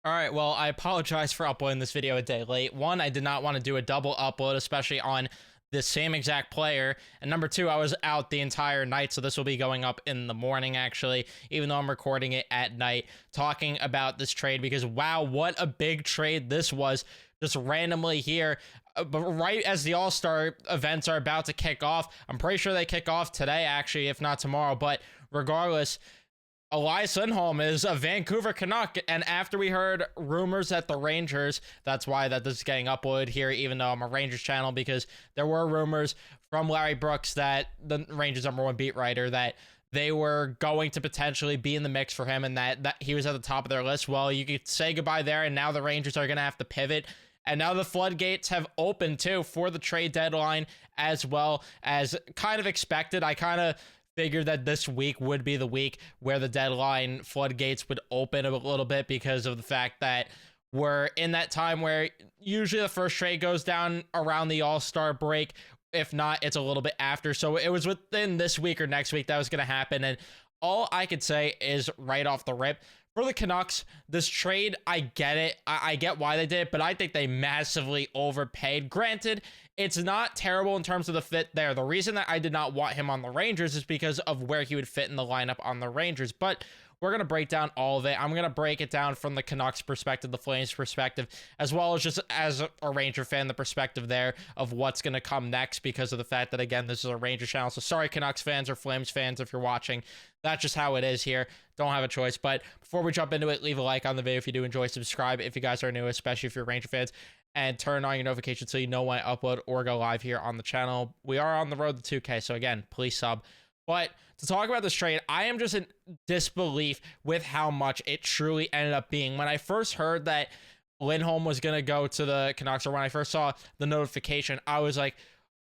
All right, well, I apologize for uploading this video a day late. One, I did not want to do a double upload, especially on the same exact player. And number two, I was out the entire night, so this will be going up in the morning, actually, even though I'm recording it at night, talking about this trade because, wow, what a big trade this was, just randomly here. But right as the All-Star events are about to kick off, I'm pretty sure they kick off today, actually, if not tomorrow, but regardless, Elias Lindholm is a Vancouver Canuck, and after we heard rumors that the Rangers, that's why that this is getting uploaded here, even though I'm a Rangers channel, because there were rumors from Larry Brooks, that the Rangers #1 beat writer, that they were going to potentially be in the mix for him, and that he was at the top of their list. Well, you could say goodbye there, and now the Rangers are going to have to pivot. And now the floodgates have opened, too, for the trade deadline, as well as kind of expected. I kind of figured that this week would be the week where the deadline floodgates would open a little bit because of the fact that we're in that time where usually the first trade goes down around the All-Star break. If not, it's a little bit after. So it was within this week or next week that was going to happen. And all I could say is right off the rip, for the Canucks, this trade, I get it. I get why they did it, but I think they massively overpaid. Granted, it's not terrible in terms of the fit there. The reason that I did not want him on the Rangers is because of where he would fit in the lineup on the Rangers. But we're going to break down all of it. I'm going to break it down from the Canucks perspective, the Flames perspective, as well as just as a Ranger fan, the perspective there of what's going to come next because of the fact that, again, this is a Ranger channel. So sorry, Canucks fans or Flames fans, if you're watching. That's just how it is here. Don't have a choice. But before we jump into it, leave a like on the video if you do enjoy. Subscribe if you guys are new, especially if you're Ranger fans. And turn on your notifications so you know when I upload or go live here on the channel. We are on the road to 2K, so again, please sub. But to talk about this trade, I am just in disbelief with how much it truly ended up being. When I first heard that Lindholm was going to go to the Canucks, or when I first saw the notification, I was like,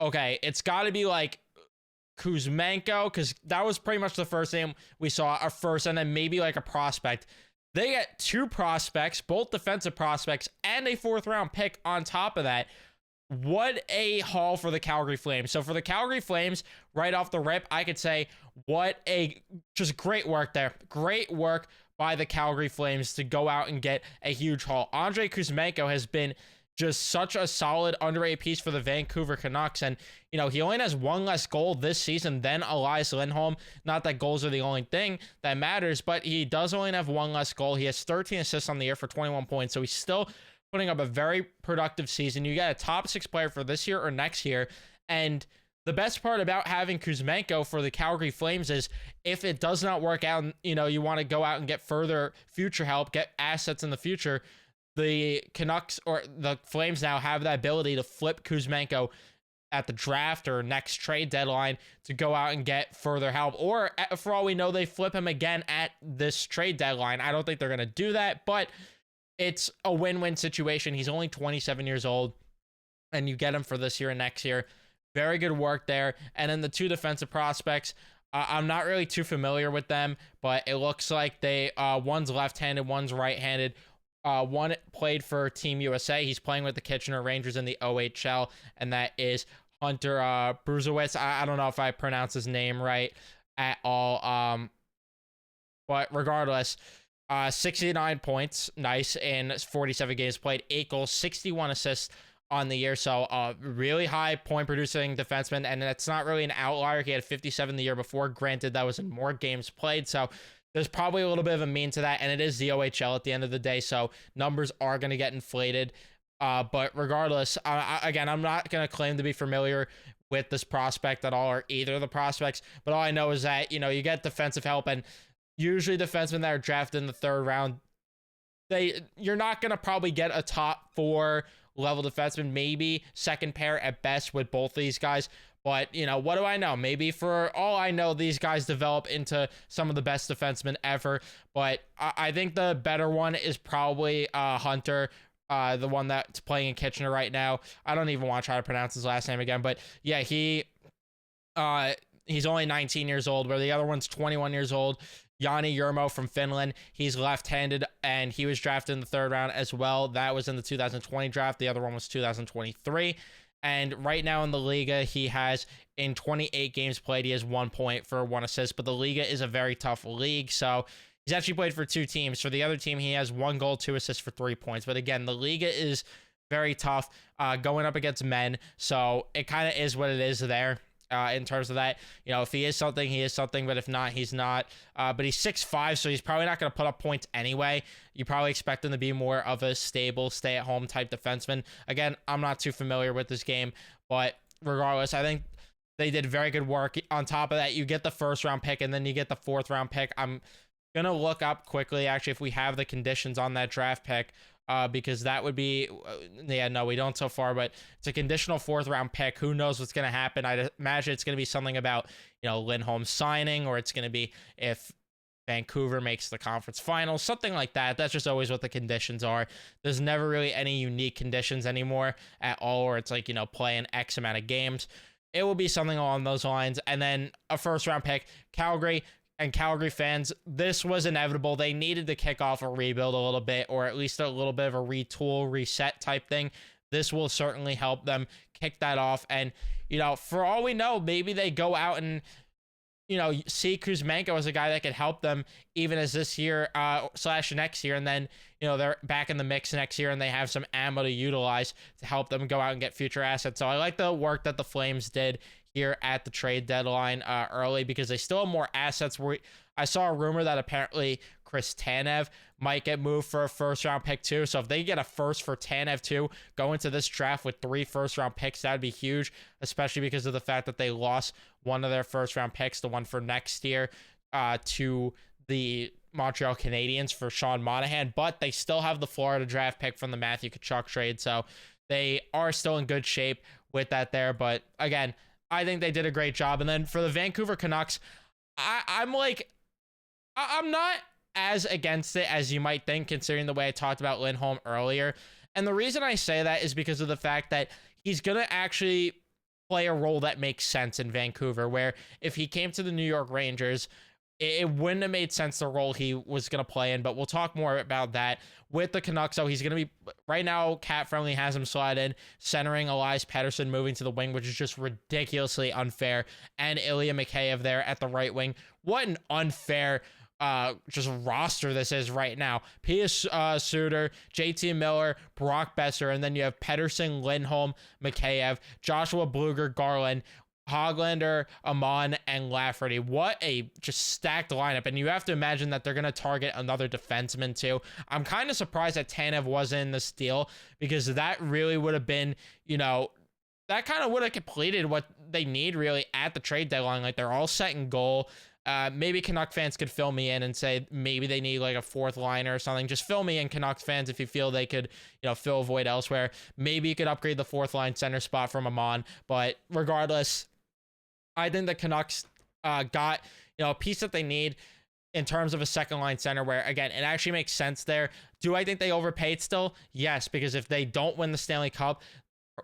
okay, it's got to be like Kuzmenko, because that was pretty much the first name we saw, a first, and then maybe like a prospect. They get two prospects, both defensive prospects, and a fourth-round pick on top of that. What a haul for the Calgary Flames. So for the Calgary Flames, right off the rip, I could say what a just great work there. Great work by the Calgary Flames to go out and get a huge haul. Andrei Kuzmenko has been just such a solid underrated piece for the Vancouver Canucks. And, you know, he only has one less goal this season than Elias Lindholm. Not that goals are the only thing that matters, but he does only have one less goal. He has 13 assists on the year for 21 points. So he's still putting up a very productive season. You got a top 6 player for this year or next year. And the best part about having Kuzmenko for the Calgary Flames is if it does not work out, you know, you want to go out and get further future help, get assets in the future, the Canucks or the Flames now have that ability to flip Kuzmenko at the draft or next trade deadline to go out and get further help. Or for all we know, they flip him again at this trade deadline. I don't think they're going to do that, but it's a win-win situation. He's only 27 years old, and you get him for this year and next year. Very good work there. And then the two defensive prospects, I'm not really too familiar with them, but it looks like they one's left-handed, one's right-handed. One played for Team USA. He's playing with the Kitchener Rangers in the OHL, and that is Hunter Bruzowitz. I don't know if I pronounce his name right at all, but regardless, 69 points, nice, in 47 games played, 8 goals, 61 assists on the year. So really high point producing defenseman, and that's not really an outlier. He had 57 the year before. Granted, that was in more games played, so there's probably a little bit of a mean to that, and it is the OHL at the end of the day, so numbers are going to get inflated. But regardless, again, I'm not going to claim to be familiar with this prospect at all, or either of the prospects, but all I know is that, you know, you get defensive help, and usually defensemen that are drafted in the 3rd round, you're not going to probably get a top 4 level defenseman, maybe second pair at best with both these guys. But, you know, what do I know? Maybe for all I know, these guys develop into some of the best defensemen ever. But I think the better one is probably Hunter, the one that's playing in Kitchener right now. I don't even want to try to pronounce his last name again. But, yeah, he's only 19 years old, where the other one's 21 years old. Jani Jurmo from Finland. He's left-handed, and he was drafted in the 3rd round as well. That was in the 2020 draft. The other one was 2023. And right now in the Liga, he has, in 28 games played, he has 1 point for 1 assist. But the Liga is a very tough league, so He's actually played for 2 teams. For the other team, he has 1 goal, 2 assists for 3 points. But again, the Liga is very tough going up against men. So it kind of is what it is there. In terms of that, if he is something, he is something, but if not, he's not. But he's 6'5", so he's probably not going to put up points anyway. You probably expect him to be more of a stable, stay-at-home type defenseman. Again, I'm not too familiar with this game, but regardless, I think they did very good work. On top of that, you get the 1st-round pick, and then you get the 4th-round pick. I'm going to look up quickly, actually, if we have the conditions on that draft pick. Because that would be, no, we don't so far, but it's a conditional 4th-round pick. Who knows what's going to happen? I'd imagine it's going to be something about, Lindholm signing, or it's going to be if Vancouver makes the conference finals, something like that. That's just always what the conditions are. There's never really any unique conditions anymore at all, or it's like, playing X amount of games. It will be something along those lines. And then a 1st-round pick, Calgary. And Calgary fans, this was inevitable. They needed to kick off a rebuild a little bit, or at least a little bit of a retool, reset type thing. This will certainly help them kick that off. And, for all we know, maybe they go out and, see Kuzmenko as a guy that could help them even as this year / next year. And then, they're back in the mix next year and they have some ammo to utilize to help them go out and get future assets. So I like the work that the Flames did here at the trade deadline early, because they still have more assets. I saw a rumor that apparently Chris Tanev might get moved for a 1st-round pick too. So if they get a 1st for Tanev too, go into this draft with 3 1st-round picks, that'd be huge, especially because of the fact that they lost one of their 1st-round picks, the one for next year, to the Montreal Canadiens for Sean Monahan. But they still have the Florida draft pick from the Matthew Tkachuk trade, so they are still in good shape with that there. But again, I think they did a great job. And then for the Vancouver Canucks, I'm not as against it as you might think, considering the way I talked about Lindholm earlier. And the reason I say that is because of the fact that he's going to actually play a role that makes sense in Vancouver, where if he came to the New York Rangers, it wouldn't have made sense the role he was going to play in, but we'll talk more about that with the Canucks. So he's going to be, right now, Cat Friendly has him slide in, centering Elias Pettersson, moving to the wing, which is just ridiculously unfair, and Ilya Mikheyev there at the right wing. What an unfair just roster this is right now. Pius Suter, JT Miller, Brock Besser, and then you have Pettersson, Lindholm, Mikheyev, Joshua Bluger, Garland, Hoglander, Amon, and Lafferty. What a just stacked lineup. And you have to imagine that they're going to target another defenseman too. I'm kind of surprised that Tanev wasn't in this deal, because that really would have been, that kind of would have completed what they need really at the trade deadline. Like, they're all set in goal. Maybe Canuck fans could fill me in and say maybe they need like a 4th liner or something. Just fill me in, Canucks fans, if you feel they could, fill a void elsewhere. Maybe you could upgrade the 4th line center spot from Amon. But regardless, I think the Canucks got, a piece that they need in terms of a 2nd line center, where, again, it actually makes sense there. Do I think they overpaid still? Yes, because if they don't win the Stanley Cup,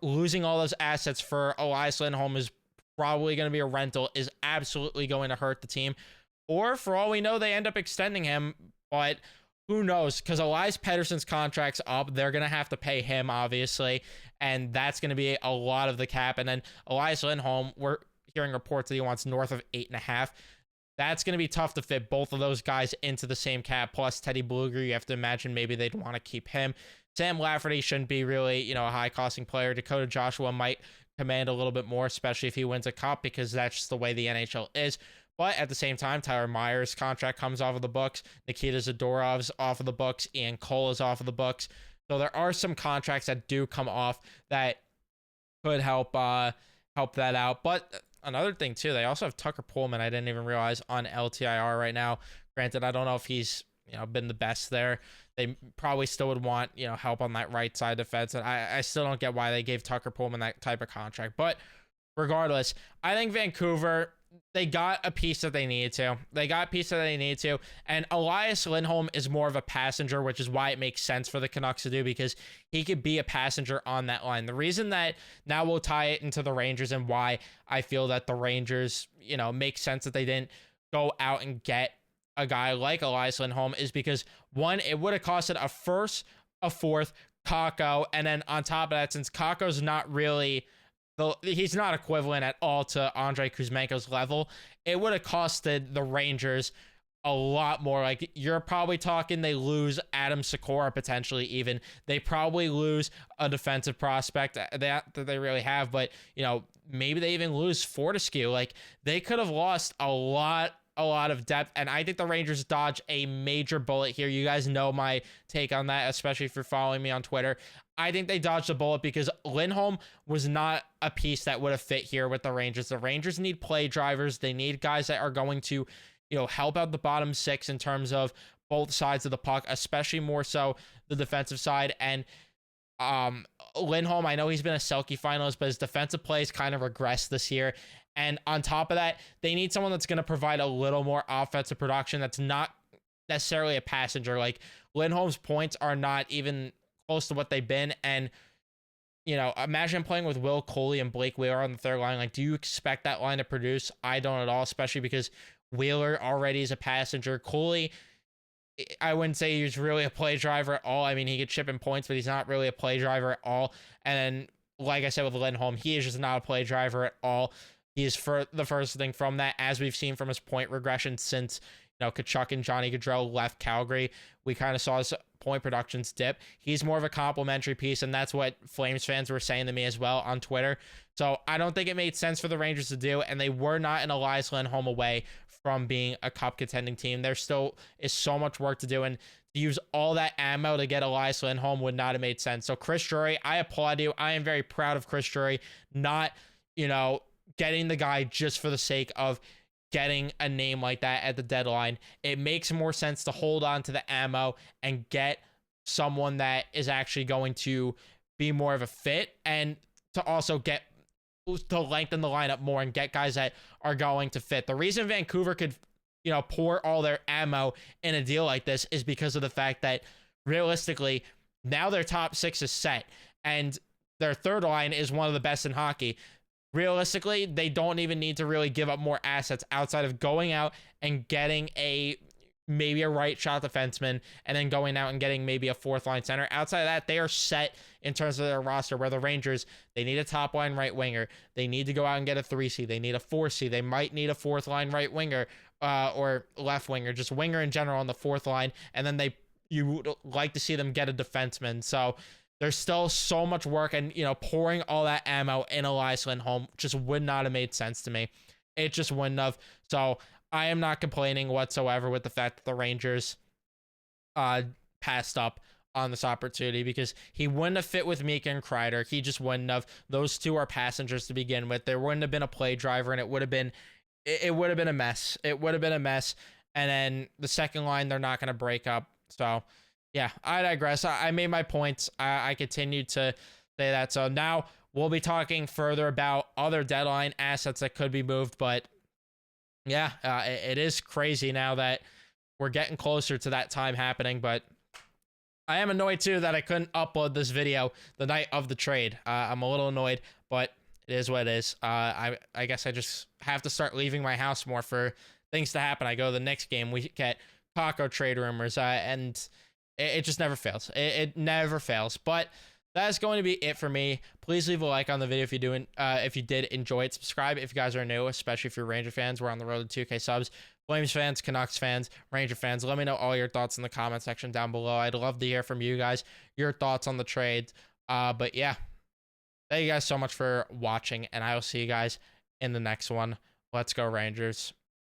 losing all those assets for Elias Lindholm is probably going to be a rental, is absolutely going to hurt the team. Or for all we know, they end up extending him, but who knows? Because Elias Pettersson's contract's up. They're going to have to pay him, obviously, and that's going to be a lot of the cap. And then Elias Lindholm, we're hearing reports that he wants north of 8.5. That's going to be tough to fit both of those guys into the same cap. Plus Teddy Bluger, you have to imagine maybe they'd want to keep him. Sam Lafferty shouldn't be really, a high-costing player. Dakota Joshua might command a little bit more, especially if he wins a cup, because that's just the way the NHL is. But at the same time, Tyler Myers' contract comes off of the books. Nikita Zadorov's off of the books. Ian Cole is off of the books. So there are some contracts that do come off that could help that out. But another thing too, they also have Tucker Pullman. I didn't even realize on LTIR right now. Granted, I don't know if he's been the best there. They probably still would want help on that right side defense, and I still don't get why they gave Tucker Pullman that type of contract. But regardless, I think Vancouver, they got a piece that they needed to. And Elias Lindholm is more of a passenger, which is why it makes sense for the Canucks to do, because he could be a passenger on that line. The reason that, now we'll tie it into the Rangers and why I feel that the Rangers, make sense that they didn't go out and get a guy like Elias Lindholm, is because, one, it would have costed a 1st, a 4th, Kakko, and then on top of that, since Kakko's not really, he's not equivalent at all to Andrei Kuzmenko's level, it would have costed the Rangers a lot more. Like, you're probably talking they lose Adam Sikora potentially even. They probably lose a defensive prospect that they really have, but, you know, maybe they even lose Fortescue. Like, they could have lost a lot of depth, and I think the Rangers dodge a major bullet here. You guys know my take on that, especially if you're following me on Twitter. I think they dodged a bullet because Lindholm was not a piece that would have fit here with the Rangers. The Rangers need play drivers. They need guys that are going to, you know, help out the bottom six in terms of both sides of the puck, especially more so the defensive side. And Lindholm, I know he's been a Selke finalist, but his defensive plays kind of regressed this year. And on top of that, they need someone that's going to provide a little more offensive production that's not necessarily a passenger. Like, Lindholm's points are not even close to what they've been. And, you know, imagine playing with Will Coley and Blake Wheeler on the third line. Like, do you expect that line to produce? I don't at all, especially because Wheeler already is a passenger. Coley, I wouldn't say he's really a play driver at all. I mean, he could chip in points, but he's not really a play driver at all. And then, like I said with Lindholm, he is just not a play driver at all. He is for the first thing from that, as we've seen from his point regression since, you know, Tkachuk and Johnny Gaudreau left Calgary. We kind of saw his point productions dip. He's more of a complimentary piece, and that's what Flames fans were saying to me as well on Twitter. So I don't think it made sense for the Rangers to do, and they were not an Elias Lindholm away from being a cup contending team. There still is so much work to do, and to use all that ammo to get Elias Lindholm would not have made sense. So Chris Drury, I applaud you. I am very proud of Chris Drury, not, you know, getting the guy just for the sake of getting a name like that at the deadline. It makes more sense to hold on to the ammo and get someone that is actually going to be more of a fit, and to also get to lengthen the lineup more and get guys that are going to fit. The reason Vancouver could, you know, pour all their ammo in a deal like this is because of the fact that realistically now their top six is set and their third line is one of the best in hockey. Realistically, they don't even need to really give up more assets outside of going out and getting maybe a right shot defenseman, and then going out and getting maybe a fourth line center. Outside of that, they are set in terms of their roster, where the Rangers, they need a top line right winger. They need to go out and get a 3C. They need a 4C. They might need a fourth line right winger or left winger, just winger in general on the fourth line. And then you would like to see them get a defenseman. So there's still so much work, and, you know, pouring all that ammo in Elias Lindholm just would not have made sense to me. It just wouldn't have. So I am not complaining whatsoever with the fact that the Rangers passed up on this opportunity, because he wouldn't have fit with Mika and Kreider. He just wouldn't have. Those two are passengers to begin with. There wouldn't have been a play driver, and it would have been a mess. It would have been a mess. And then the second line, they're not going to break up. So yeah, I digress. I made my points. I continue to say that. So now we'll be talking further about other deadline assets that could be moved. But yeah, it is crazy now that we're getting closer to that time happening. But I am annoyed too that I couldn't upload this video the night of the trade. I'm a little annoyed, but it is what it is. I guess I just have to start leaving my house more for things to happen. I go to the next game, we get Taco trade rumors, and it just never fails. It never fails. But that is going to be it for me. Please leave a like on the video if you did enjoy it. Subscribe if you guys are new, especially if you're Ranger fans. We're on the road to 2K subs. Flames fans, Canucks fans, Ranger fans, let me know all your thoughts in the comment section down below. I'd love to hear from you guys, your thoughts on the trade. But yeah, thank you guys so much for watching, and I will see you guys in the next one. Let's go, Rangers.